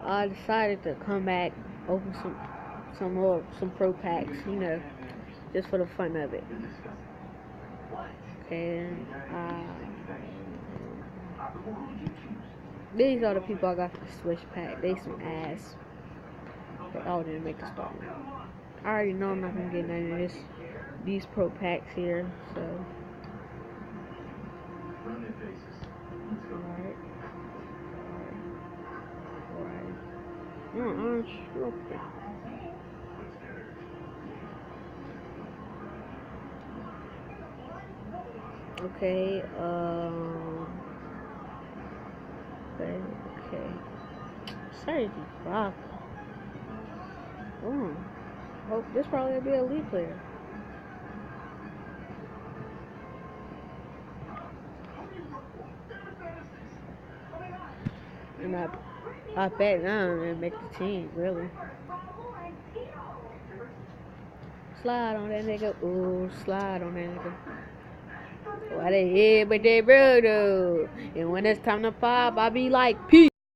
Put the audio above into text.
I decided to come back, open some pro packs, you know, just for the fun of it. And these are the people I got for the Switch pack. They some ass. They all didn't make the start. I already know I'm not gonna get none of these pro packs here, so. Alright. Okay, okay. Sergi Rock. Hope this probably will be a lead player. And I bet now and make the team, really. Slide on that nigga. Ooh, slide on that nigga. Why they hit, but they bro though. And when it's time to pop, I be like, peace.